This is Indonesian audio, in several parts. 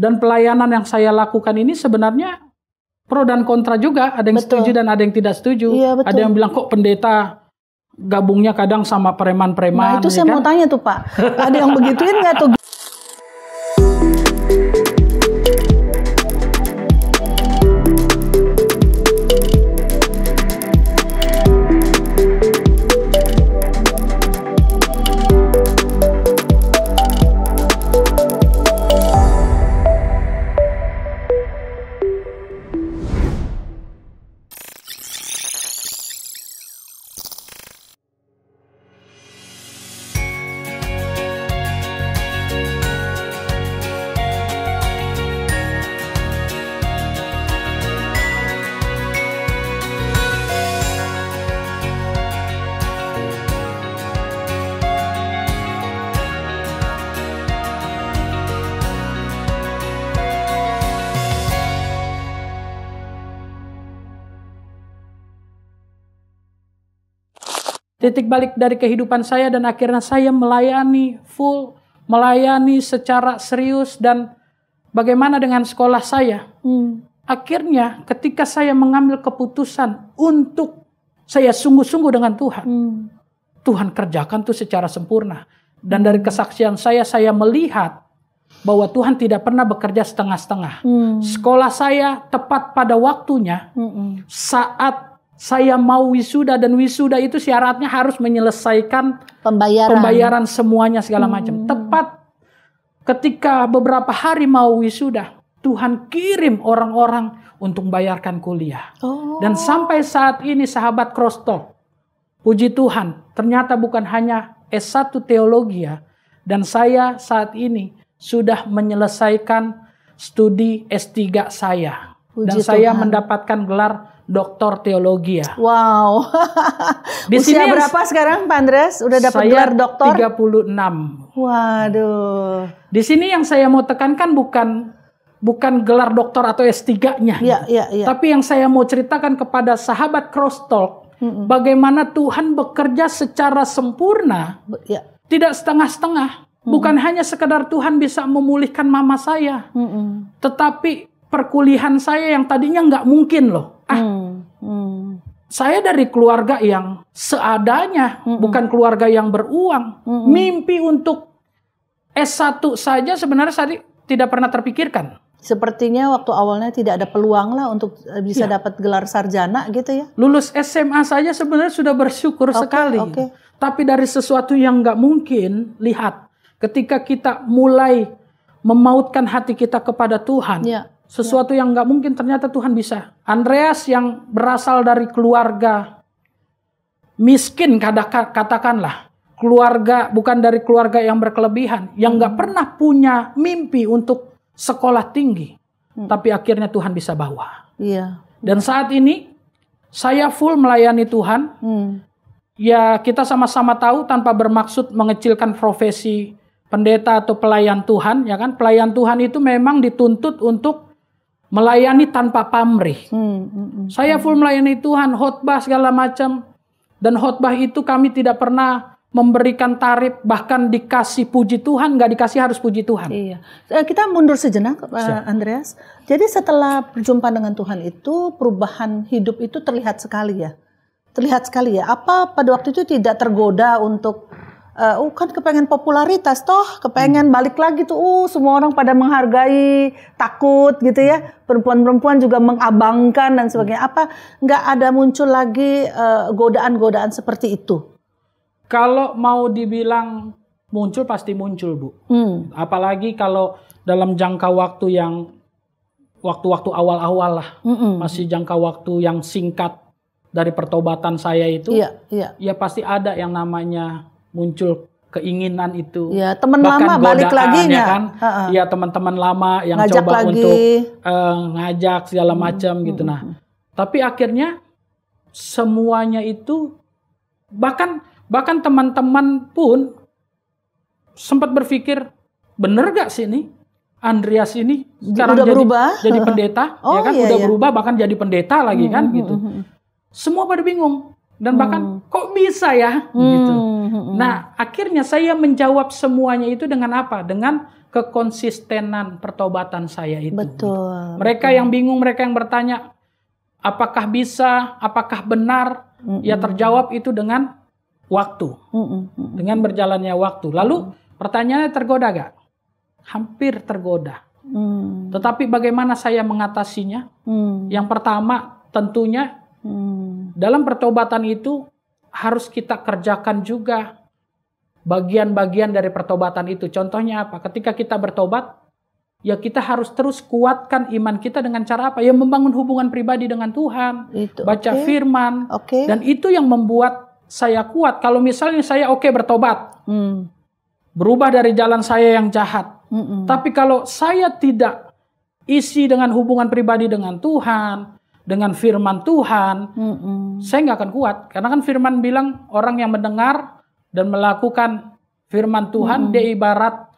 Dan pelayanan yang saya lakukan ini sebenarnya pro dan kontra juga. Ada yang setuju dan ada yang tidak setuju. Iya, betul. Ada yang bilang kok pendeta gabungnya kadang sama preman-preman. Nah itu saya mau tanya tuh Pak, ada yang begituin nggak tuh? Titik balik dari kehidupan saya dan akhirnya saya melayani full, melayani secara serius. Dan bagaimana dengan sekolah saya? Akhirnya ketika saya mengambil keputusan untuk saya sungguh-sungguh dengan Tuhan, Tuhan kerjakan tuh secara sempurna. Dan dari kesaksian saya melihat bahwa Tuhan tidak pernah bekerja setengah-setengah. Sekolah saya tepat pada waktunya. Saat saya mau wisuda, dan wisuda itu syaratnya harus menyelesaikan pembayaran semuanya segala macam. Tepat ketika beberapa hari mau wisuda, Tuhan kirim orang-orang untuk membayarkan kuliah. Dan sampai saat ini sahabat Cross Talk, puji Tuhan, ternyata bukan hanya S1 teologi ya, dan saya saat ini sudah menyelesaikan studi S3 saya. Dan saya mendapatkan gelar Doktor Teologi ya. Wow. Usia berapa sekarang Pak Andreas? Udah dapat gelar doktor? 36. Waduh. Di sini yang saya mau tekankan bukan gelar doktor atau S3-nya. Tapi yang saya mau ceritakan kepada sahabat Cross Talk, bagaimana Tuhan bekerja secara sempurna. Tidak setengah-setengah. Bukan hanya sekedar Tuhan bisa memulihkan mama saya. Tetapi perkuliahan saya yang tadinya nggak mungkin loh. Saya dari keluarga yang seadanya, bukan keluarga yang beruang. Mimpi untuk S1 saja sebenarnya saya tidak pernah terpikirkan. Sepertinya waktu awalnya tidak ada peluang lah untuk bisa dapat gelar sarjana gitu ya. Lulus SMA saja sebenarnya sudah bersyukur sekali. Tapi dari sesuatu yang nggak mungkin, lihat. Ketika kita mulai memautkan hati kita kepada Tuhan. Sesuatu yang nggak mungkin ternyata Tuhan bisa. Andreas yang berasal dari keluarga miskin, katakanlah. Keluarga, bukan dari keluarga yang berkelebihan. Yang nggak pernah punya mimpi untuk sekolah tinggi. Tapi akhirnya Tuhan bisa bawa. Dan saat ini saya full melayani Tuhan. Ya kita sama-sama tahu tanpa bermaksud mengecilkan profesi pendeta atau pelayan Tuhan. Ya kan? Pelayan Tuhan itu memang dituntut untuk melayani tanpa pamrih. Saya full melayani Tuhan, khotbah segala macam. Dan khotbah itu kami tidak pernah memberikan tarif, bahkan dikasih puji Tuhan, nggak dikasih harus puji Tuhan. Kita mundur sejenak, Pak Andreas. Jadi setelah berjumpa dengan Tuhan itu, perubahan hidup itu terlihat sekali ya. Terlihat sekali ya. Apa pada waktu itu tidak tergoda untuk kan kepengen popularitas toh, kepengen balik lagi tuh, semua orang pada menghargai, takut gitu ya, perempuan-perempuan juga mengabangkan dan sebagainya. Apa nggak ada muncul lagi godaan-godaan seperti itu? Kalau mau dibilang muncul pasti muncul Bu. Apalagi kalau dalam jangka waktu yang waktu-waktu awal-awal lah, masih jangka waktu yang singkat dari pertobatan saya itu, ya pasti ada yang namanya muncul keinginan itu. Ya, teman lama balik lagi ya kan? Ya teman-teman lama yang ngajak coba lagi untuk ngajak segala macam gitu. Nah, tapi akhirnya semuanya itu bahkan teman-teman pun sempat berpikir, bener gak sih ini Andreas ini sekarang jadi pendeta, ya kan? Udah berubah bahkan jadi pendeta lagi kan gitu. Semua pada bingung. Dan bahkan kok bisa ya gitu. Nah akhirnya saya menjawab semuanya itu dengan apa? Dengan kekonsistenan pertobatan saya itu. Betul. Mereka yang bingung, mereka yang bertanya, apakah bisa, apakah benar? Ya terjawab itu dengan waktu. Dengan berjalannya waktu. Lalu pertanyaannya, tergoda gak? Hampir tergoda. Tetapi bagaimana saya mengatasinya? Yang pertama tentunya dalam pertobatan itu harus kita kerjakan juga bagian-bagian dari pertobatan itu. Contohnya apa? Ketika kita bertobat, ya kita harus terus kuatkan iman kita dengan cara apa? Ya membangun hubungan pribadi dengan Tuhan, baca firman, dan itu yang membuat saya kuat. Kalau misalnya saya bertobat, berubah dari jalan saya yang jahat, tapi kalau saya tidak isi dengan hubungan pribadi dengan Tuhan, dengan firman Tuhan, saya nggak akan kuat. Karena kan firman bilang orang yang mendengar dan melakukan firman Tuhan, dia ibarat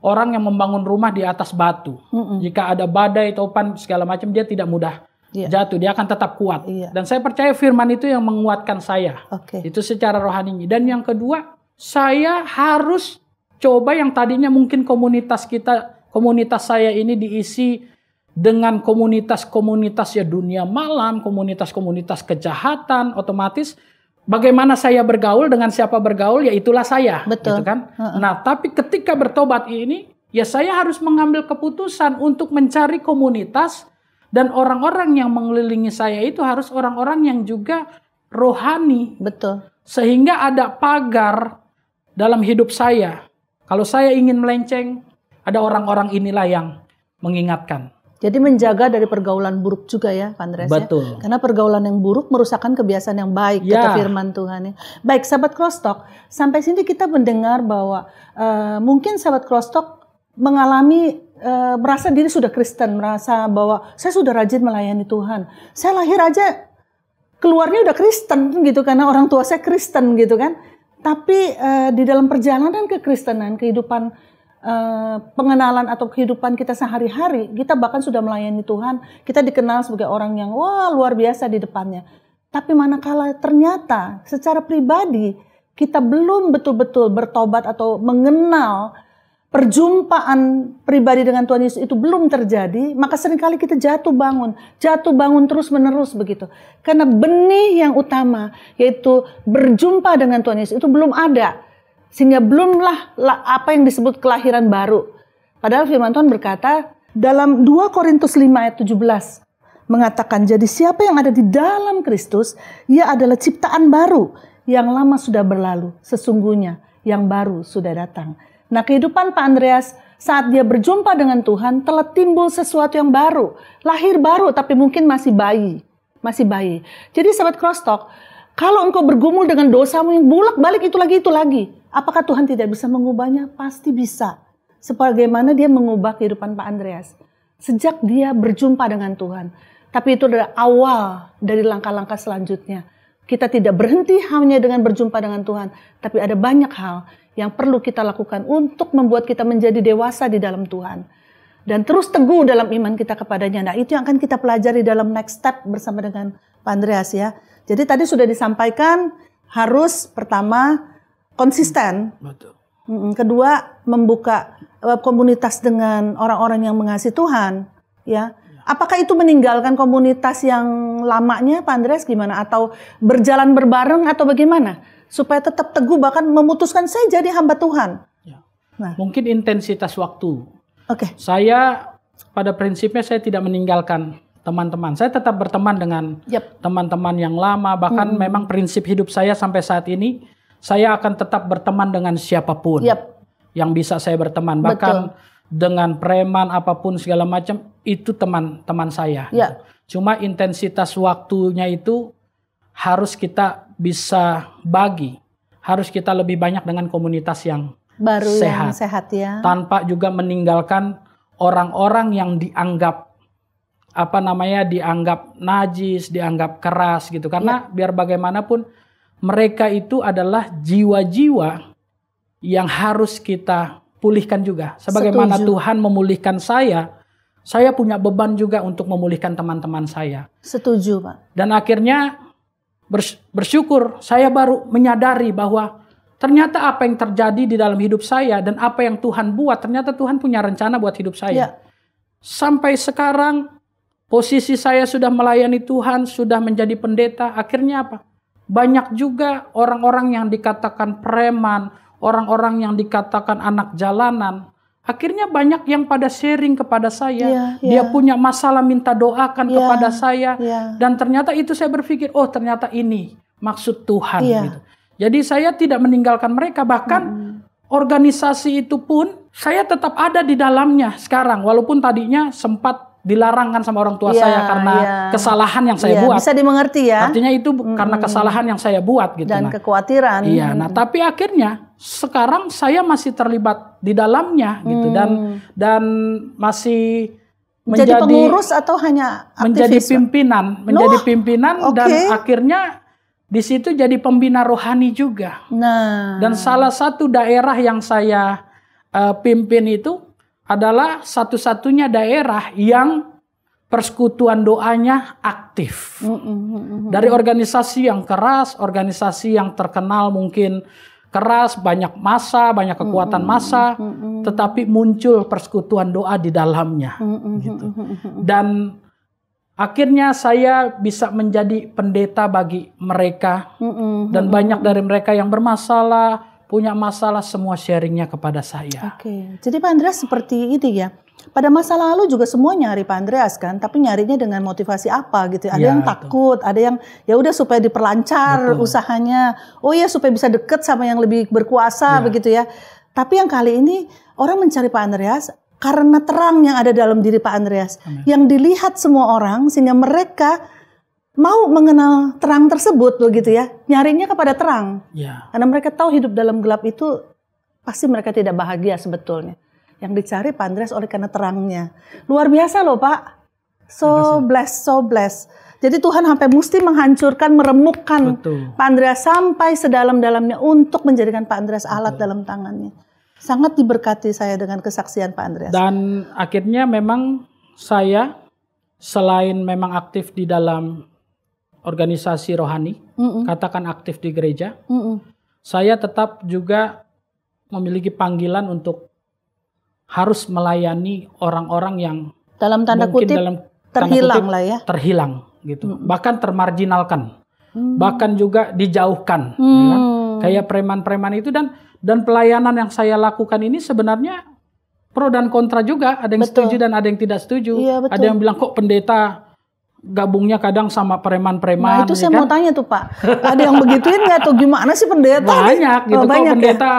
orang yang membangun rumah di atas batu. Jika ada badai, topan, segala macam, dia tidak mudah jatuh. Dia akan tetap kuat. Dan saya percaya firman itu yang menguatkan saya. Itu secara rohani. Dan yang kedua, saya harus coba yang tadinya mungkin komunitas saya ini diisi dengan komunitas-komunitas ya dunia malam, komunitas-komunitas kejahatan, otomatis bagaimana saya bergaul, dengan siapa bergaul, ya itulah saya. Betul. Gitu kan? Nah, tapi ketika bertobat ini, ya saya harus mengambil keputusan untuk mencari komunitas, dan orang-orang yang mengelilingi saya itu harus orang-orang yang juga rohani. Betul. Sehingga ada pagar dalam hidup saya. Kalau saya ingin melenceng, ada orang-orang inilah yang mengingatkan. Jadi menjaga dari pergaulan buruk juga ya, Pak Andreas. Betul. Ya? Karena pergaulan yang buruk merusakkan kebiasaan yang baik, kata firman Tuhan. Ya. Baik, sahabat Crosstalk, sampai sini kita mendengar bahwa mungkin sahabat Crosstalk mengalami merasa diri sudah Kristen, merasa bahwa saya sudah rajin melayani Tuhan. Saya lahir aja keluarnya udah Kristen gitu, karena orang tua saya Kristen gitu kan. Tapi di dalam perjalanan kekristenan, kehidupan pengenalan atau kehidupan kita sehari-hari, kita bahkan sudah melayani Tuhan, kita dikenal sebagai orang yang luar biasa di depannya. Tapi manakala ternyata secara pribadi kita belum betul-betul bertobat atau mengenal perjumpaan pribadi dengan Tuhan Yesus itu belum terjadi, maka seringkali kita jatuh bangun terus menerus begitu. Karena benih yang utama, yaitu berjumpa dengan Tuhan Yesus itu belum ada. Sehingga belumlah apa yang disebut kelahiran baru. Padahal firman Tuhan berkata dalam 2 Korintus 5 ayat 17 mengatakan, jadi siapa yang ada di dalam Kristus, ia adalah ciptaan baru, yang lama sudah berlalu, sesungguhnya yang baru sudah datang. Nah, kehidupan Pak Andreas saat dia berjumpa dengan Tuhan telah timbul sesuatu yang baru, lahir baru tapi mungkin masih bayi. Jadi sahabat Crosstalk, kalau engkau bergumul dengan dosamu yang bolak-balik itu lagi, apakah Tuhan tidak bisa mengubahnya? Pasti bisa. Sebagaimana dia mengubah kehidupan Pak Andreas sejak dia berjumpa dengan Tuhan. Tapi itu adalah awal dari langkah-langkah selanjutnya. Kita tidak berhenti hanya dengan berjumpa dengan Tuhan, tapi ada banyak hal yang perlu kita lakukan untuk membuat kita menjadi dewasa di dalam Tuhan. Dan terus teguh dalam iman kita kepadanya. Nah, itu yang akan kita pelajari dalam next step bersama dengan Pak Andreas ya. Jadi tadi sudah disampaikan harus pertama konsisten. Betul. Kedua membuka komunitas dengan orang-orang yang mengasihi Tuhan. Ya. Apakah itu meninggalkan komunitas yang lamanya Pak Andreas gimana? Atau berjalan berbareng atau bagaimana? Supaya tetap teguh bahkan memutuskan saya jadi hamba Tuhan. Ya. Nah. Mungkin intensitas waktu. Saya pada prinsipnya saya tidak meninggalkan teman-teman. Saya tetap berteman dengan teman-teman yang lama. Bahkan memang prinsip hidup saya sampai saat ini, saya akan tetap berteman dengan siapapun yang bisa saya berteman. Bahkan dengan preman apapun segala macam, itu teman-teman saya. Cuma intensitas waktunya itu harus kita bisa bagi. Harus kita lebih banyak dengan komunitas yang baru yang sehat ya. Tanpa juga meninggalkan orang-orang yang dianggap dianggap najis, dianggap keras gitu. Karena biar bagaimanapun mereka itu adalah jiwa-jiwa yang harus kita pulihkan juga. Sebagaimana Tuhan memulihkan saya punya beban juga untuk memulihkan teman-teman saya. Setuju, Pak. Dan akhirnya bersyukur saya baru menyadari bahwa ternyata apa yang terjadi di dalam hidup saya dan apa yang Tuhan buat, ternyata Tuhan punya rencana buat hidup saya. Sampai sekarang posisi saya sudah melayani Tuhan, sudah menjadi pendeta. Akhirnya apa? Banyak juga orang-orang yang dikatakan preman, orang-orang yang dikatakan anak jalanan. Akhirnya banyak yang pada sharing kepada saya. Dia punya masalah minta doakan kepada saya. Dan ternyata itu saya berpikir, oh ternyata ini maksud Tuhan. Gitu. Jadi saya tidak meninggalkan mereka. Bahkan organisasi itu pun saya tetap ada di dalamnya sekarang. Walaupun tadinya sempat dilarangkan sama orang tua saya karena kesalahan yang saya buat. Bisa dimengerti ya. Artinya itu karena kesalahan yang saya buat gitu. Dan kekhawatiran. Iya, nah tapi akhirnya sekarang saya masih terlibat di dalamnya gitu dan masih menjadi pengurus atau hanya aktivis? menjadi pimpinan dan akhirnya di situ jadi pembina rohani juga. Nah, dan salah satu daerah yang saya pimpin itu adalah satu-satunya daerah yang persekutuan doanya aktif. Dari organisasi yang keras, organisasi yang terkenal mungkin keras, banyak massa, banyak kekuatan massa, tetapi muncul persekutuan doa di dalamnya. Gitu. Dan akhirnya saya bisa menjadi pendeta bagi mereka. Dan banyak dari mereka yang bermasalah, punya masalah, semua sharingnya kepada saya. Oke, jadi Pak Andreas seperti ini ya. Pada masa lalu juga semua nyari Pak Andreas kan, tapi nyarinya dengan motivasi apa gitu. Ada yang takut, ada yang ya udah supaya diperlancar usahanya. Oh ya supaya bisa deket sama yang lebih berkuasa begitu ya. Tapi yang kali ini orang mencari Pak Andreas karena terang yang ada dalam diri Pak Andreas. Yang dilihat semua orang sehingga mereka mau mengenal terang tersebut begitu ya, nyarinya kepada terang. Karena mereka tahu hidup dalam gelap itu pasti mereka tidak bahagia sebetulnya. Yang dicari Pak Andreas oleh karena terangnya. Luar biasa loh Pak. So blessed, so blessed. Jadi Tuhan sampai mesti menghancurkan, meremukkan Pak Andreas sampai sedalam-dalamnya untuk menjadikan Pak Andreas alat dalam tangannya. Sangat diberkati saya dengan kesaksian Pak Andreas. Dan akhirnya memang saya selain memang aktif di dalam organisasi rohani, katakan aktif di gereja, saya tetap juga memiliki panggilan untuk harus melayani orang-orang yang dalam tanda kutip terhilang lah ya, terhilang gitu, bahkan termarginalkan, bahkan juga dijauhkan, ya kan? Kayak preman-preman itu dan pelayanan yang saya lakukan ini sebenarnya pro dan kontra juga, ada yang setuju dan ada yang tidak setuju, ada yang bilang kok pendeta gabungnya kadang sama preman-preman. Nah itu saya mau tanya tuh Pak, ada yang begituin nggak tuh, gimana sih pendeta? Banyak gitu, banyak pendeta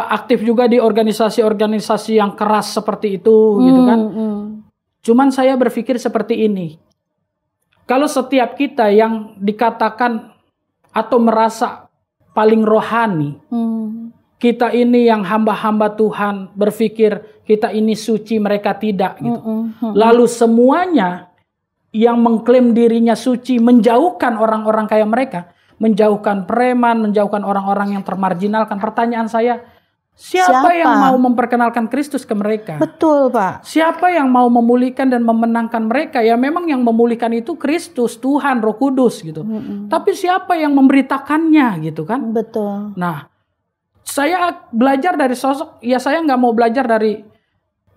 aktif juga di organisasi-organisasi yang keras seperti itu gitu kan. Cuman saya berpikir seperti ini, kalau setiap kita yang dikatakan atau merasa paling rohani, kita ini yang hamba-hamba Tuhan berpikir kita ini suci, mereka tidak gitu. Lalu semuanya yang mengklaim dirinya suci menjauhkan orang-orang kayak mereka, menjauhkan preman, menjauhkan orang-orang yang termarginalkan. Pertanyaan saya, siapa yang mau memperkenalkan Kristus ke mereka? Betul Pak. Siapa yang mau memulihkan dan memenangkan mereka? Ya memang yang memulihkan itu Kristus, Tuhan, Roh Kudus gitu. Tapi siapa yang memberitakannya gitu kan? Betul. Nah, saya belajar dari sosok, ya saya nggak mau belajar dari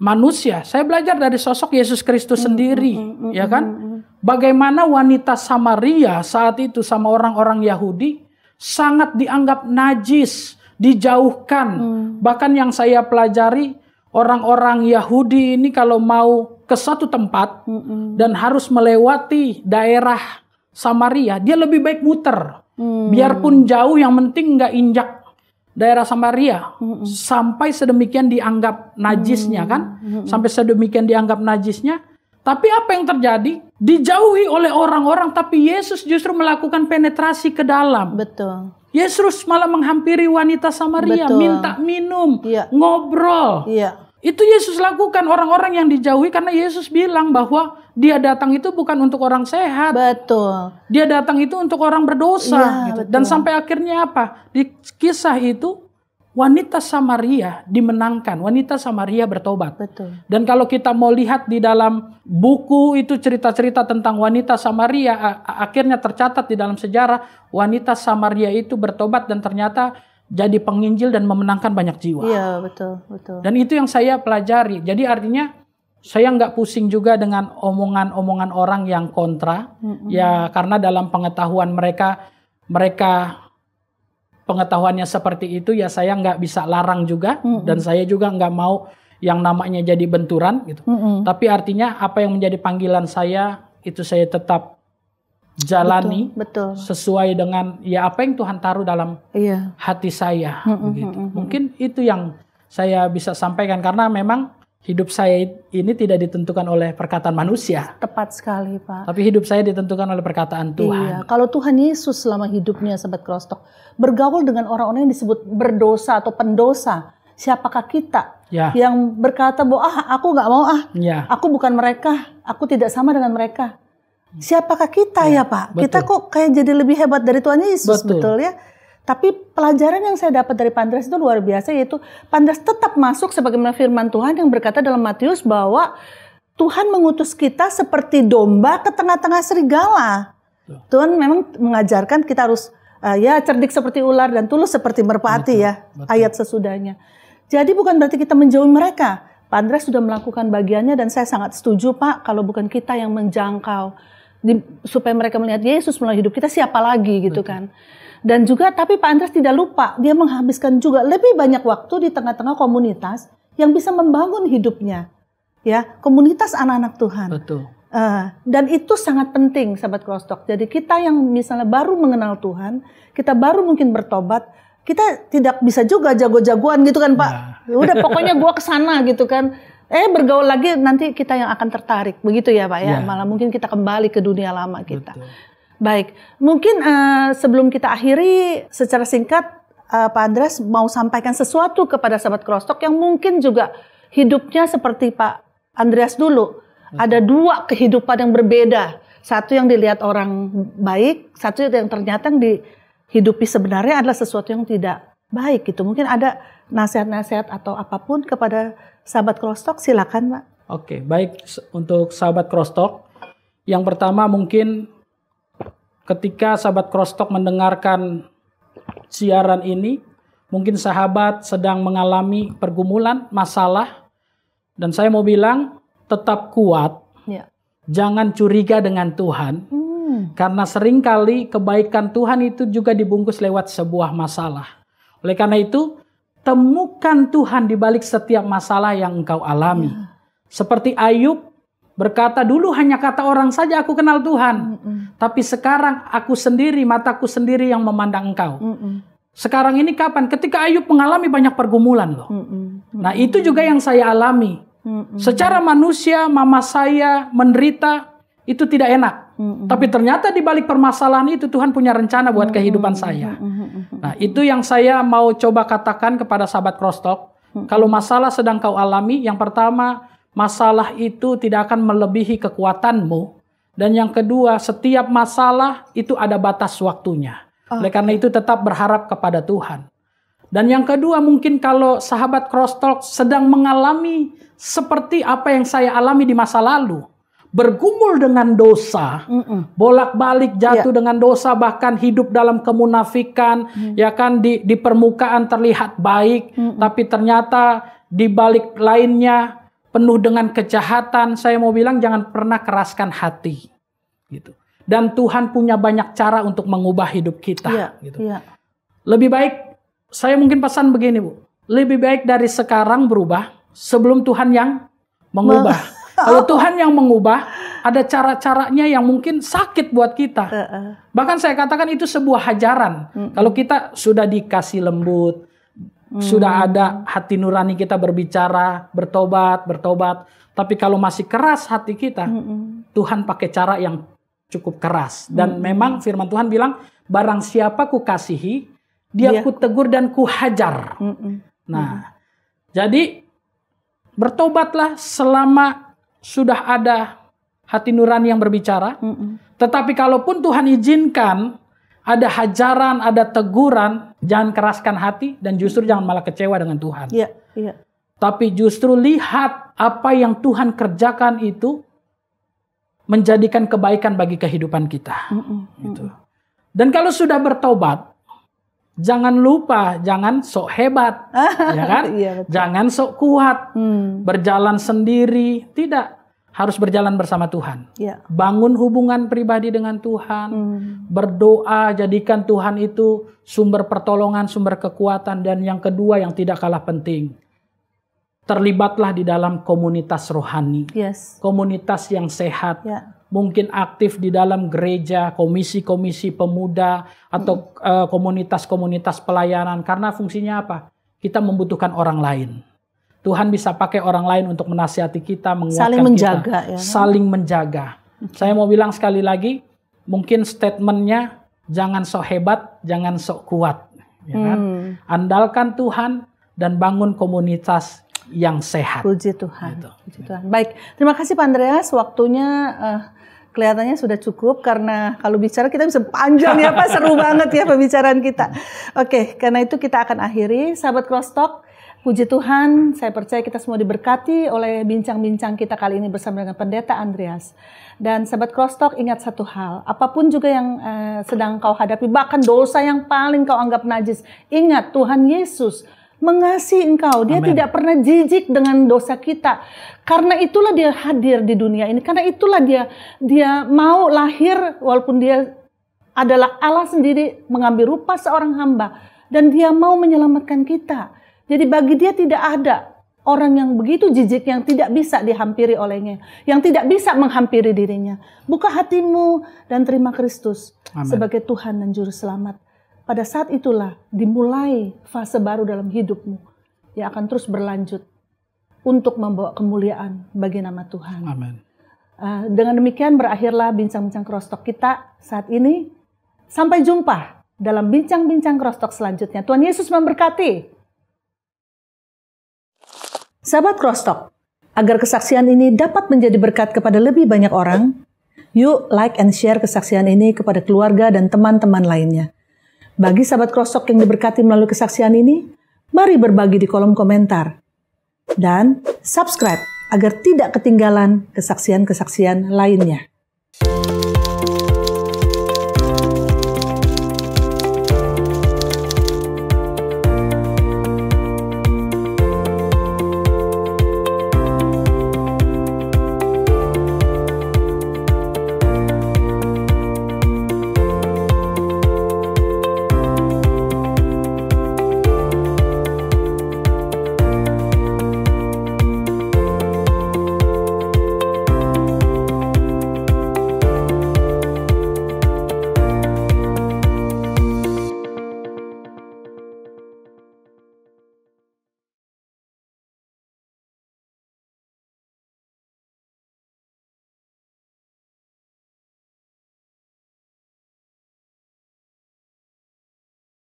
manusia, saya belajar dari sosok Yesus Kristus sendiri, ya kan? Bagaimana wanita Samaria saat itu sama orang-orang Yahudi sangat dianggap najis, dijauhkan. Bahkan yang saya pelajari, orang-orang Yahudi ini kalau mau ke satu tempat dan harus melewati daerah Samaria, dia lebih baik muter. Biarpun jauh, yang penting nggak injak daerah Samaria, sampai sedemikian dianggap najisnya kan, sampai sedemikian dianggap najisnya. Tapi apa yang terjadi? Dijauhi oleh orang-orang, tapi Yesus justru melakukan penetrasi ke dalam. Betul. Yesus malah menghampiri wanita Samaria, minta minum, ngobrol. Itu Yesus lakukan. Orang-orang yang dijauhi karena Yesus bilang bahwa dia datang itu bukan untuk orang sehat. Betul. Dia datang itu untuk orang berdosa. Gitu. Dan sampai akhirnya apa? Di kisah itu wanita Samaria dimenangkan. Wanita Samaria bertobat. Betul. Dan kalau kita mau lihat di dalam buku itu cerita-cerita tentang wanita Samaria, akhirnya tercatat di dalam sejarah wanita Samaria itu bertobat dan ternyata jadi penginjil dan memenangkan banyak jiwa. Iya, betul, betul. Dan itu yang saya pelajari. Jadi artinya saya nggak pusing juga dengan omongan-omongan orang yang kontra. Ya karena dalam pengetahuan mereka pengetahuannya seperti itu, ya saya nggak bisa larang juga. Dan saya juga nggak mau yang namanya jadi benturan gitu. Tapi artinya apa yang menjadi panggilan saya itu saya tetap jalani betul. Sesuai dengan ya apa yang Tuhan taruh dalam hati saya. Begitu. Mungkin itu yang saya bisa sampaikan karena memang hidup saya ini tidak ditentukan oleh perkataan manusia. Tepat sekali, Pak. Tapi hidup saya ditentukan oleh perkataan Tuhan. Iya, kalau Tuhan Yesus selama hidupnya, Sahabat Crosstalk, bergaul dengan orang-orang yang disebut berdosa atau pendosa, siapakah kita yang berkata bahwa aku nggak mau aku bukan mereka, aku tidak sama dengan mereka. Siapakah kita ya Pak? Betul. Kita kok kayak jadi lebih hebat dari Tuhan Yesus, betul ya? Tapi pelajaran yang saya dapat dari Pak Andreas itu luar biasa, yaitu Pak Andreas tetap masuk sebagaimana firman Tuhan yang berkata dalam Matius bahwa Tuhan mengutus kita seperti domba ke tengah-tengah serigala. Tuhan memang mengajarkan kita harus cerdik seperti ular dan tulus seperti merpati ayat sesudahnya. Jadi bukan berarti kita menjauhi mereka. Pak Andreas sudah melakukan bagiannya dan saya sangat setuju Pak, kalau bukan kita yang menjangkau supaya mereka melihat Yesus melalui hidup kita, siapa lagi gitu kan. Dan juga tapi Pak Andreas tidak lupa, dia menghabiskan juga lebih banyak waktu di tengah-tengah komunitas yang bisa membangun hidupnya. Ya, komunitas anak-anak Tuhan. Betul. Dan itu sangat penting Sahabat Crosstalk. Jadi kita yang misalnya baru mengenal Tuhan, kita baru mungkin bertobat, kita tidak bisa juga jago-jagoan gitu kan Pak. Udah pokoknya gua kesana gitu kan. Bergaul lagi nanti kita yang akan tertarik. Begitu ya Pak ya. Malah mungkin kita kembali ke dunia lama kita. Betul. Baik, mungkin sebelum kita akhiri secara singkat, Pak Andreas mau sampaikan sesuatu kepada Sahabat Crosstalk yang mungkin juga hidupnya seperti Pak Andreas dulu. Ada dua kehidupan yang berbeda. Satu yang dilihat orang baik, satu yang ternyata yang dihidupi sebenarnya adalah sesuatu yang tidak baik gitu. Mungkin ada nasihat-nasihat atau apapun kepada Sahabat Crosstalk, silakan Pak. Oke, baik untuk Sahabat Crosstalk. Yang pertama mungkin ketika Sahabat Crosstalk mendengarkan siaran ini, mungkin sahabat sedang mengalami pergumulan, masalah, dan saya mau bilang tetap kuat, jangan curiga dengan Tuhan, karena seringkali kebaikan Tuhan itu juga dibungkus lewat sebuah masalah. Oleh karena itu, temukan Tuhan di balik setiap masalah yang engkau alami. Seperti Ayub berkata, dulu hanya kata orang saja aku kenal Tuhan. Tapi sekarang aku sendiri, mataku sendiri yang memandang engkau. Sekarang ini kapan? Ketika Ayub mengalami banyak pergumulan loh. Nah itu juga yang saya alami. Secara manusia, mama saya menderita, itu tidak enak. Tapi ternyata di balik permasalahan itu Tuhan punya rencana buat kehidupan saya. Nah itu yang saya mau coba katakan kepada Sahabat Crosstalk. Kalau masalah sedang kau alami, yang pertama, masalah itu tidak akan melebihi kekuatanmu. Dan yang kedua, setiap masalah itu ada batas waktunya. Oleh karena itu tetap berharap kepada Tuhan. Dan yang kedua, mungkin kalau Sahabat Crosstalk sedang mengalami seperti apa yang saya alami di masa lalu. Bergumul dengan dosa, bolak-balik jatuh dengan dosa, bahkan hidup dalam kemunafikan, ya kan di permukaan terlihat baik, tapi ternyata di balik lainnya penuh dengan kejahatan. Saya mau bilang jangan pernah keraskan hati, gitu. Dan Tuhan punya banyak cara untuk mengubah hidup kita, gitu. Lebih baik, saya mungkin pesan begini Bu, lebih baik dari sekarang berubah sebelum Tuhan yang mengubah. Kalau Tuhan yang mengubah, ada cara-caranya yang mungkin sakit buat kita. Bahkan saya katakan itu sebuah hajaran. Kalau kita sudah dikasih lembut, sudah ada hati nurani kita berbicara, bertobat. Tapi kalau masih keras hati kita, Tuhan pakai cara yang cukup keras. Dan memang firman Tuhan bilang, barang siapa ku kasihi, dia ku tegur dan ku hajar. Nah, jadi bertobatlah selama sudah ada hati nurani yang berbicara. Tetapi kalaupun Tuhan izinkan ada hajaran, ada teguran, jangan keraskan hati dan justru jangan malah kecewa dengan Tuhan. Tapi justru lihat apa yang Tuhan kerjakan itu menjadikan kebaikan bagi kehidupan kita. Gitu. Dan kalau sudah bertobat, Jangan lupa, jangan sok hebat, ya kan? Iya, betul. Jangan sok kuat, berjalan sendiri, tidak. Harus berjalan bersama Tuhan. Ya. Bangun hubungan pribadi dengan Tuhan, berdoa, jadikan Tuhan itu sumber pertolongan, sumber kekuatan, dan yang kedua yang tidak kalah penting, terlibatlah di dalam komunitas rohani, komunitas yang sehat. Mungkin aktif di dalam gereja, komisi-komisi pemuda, atau komunitas-komunitas pelayanan. Karena fungsinya apa? Kita membutuhkan orang lain. Tuhan bisa pakai orang lain untuk menasihati kita, menguatkan saling menjaga, kita. Ya. Saling menjaga. Saya mau bilang sekali lagi, mungkin statementnya, jangan sok hebat, jangan sok kuat. Ya kan? Andalkan Tuhan dan bangun komunitas yang sehat. Puji Tuhan. Gitu. Puji Tuhan. Baik, terima kasih Pak Andreas. Waktunya kelihatannya sudah cukup, karena kalau bicara kita bisa panjang ya Pak, seru banget ya pembicaraan kita. Oke, karena itu kita akan akhiri. Sahabat Crosstalk, puji Tuhan, saya percaya kita semua diberkati oleh bincang-bincang kita kali ini bersama dengan Pendeta Andreas. Dan sahabat Crosstalk, ingat satu hal, apapun juga yang sedang kau hadapi, bahkan dosa yang paling kau anggap najis, ingat Tuhan Yesus mengasihi engkau. Dia tidak pernah jijik dengan dosa kita. Karena itulah dia hadir di dunia ini. Karena itulah dia mau lahir, walaupun dia adalah Allah sendiri, mengambil rupa seorang hamba. Dan dia mau menyelamatkan kita. Jadi bagi dia tidak ada orang yang begitu jijik, yang tidak bisa dihampiri olehnya. Yang tidak bisa menghampiri dirinya. Buka hatimu dan terima Kristus sebagai Tuhan dan Juru Selamat. Pada saat itulah dimulai fase baru dalam hidupmu yang akan terus berlanjut untuk membawa kemuliaan bagi nama Tuhan. Amin. Dengan demikian berakhirlah bincang-bincang Crosstalk kita saat ini. Sampai jumpa dalam bincang-bincang Crosstalk selanjutnya. Tuhan Yesus memberkati. Sahabat Crosstalk, agar kesaksian ini dapat menjadi berkat kepada lebih banyak orang, yuk like and share kesaksian ini kepada keluarga dan teman-teman lainnya. Bagi sahabat Crosstalk yang diberkati melalui kesaksian ini, mari berbagi di kolom komentar. Dan subscribe agar tidak ketinggalan kesaksian-kesaksian lainnya.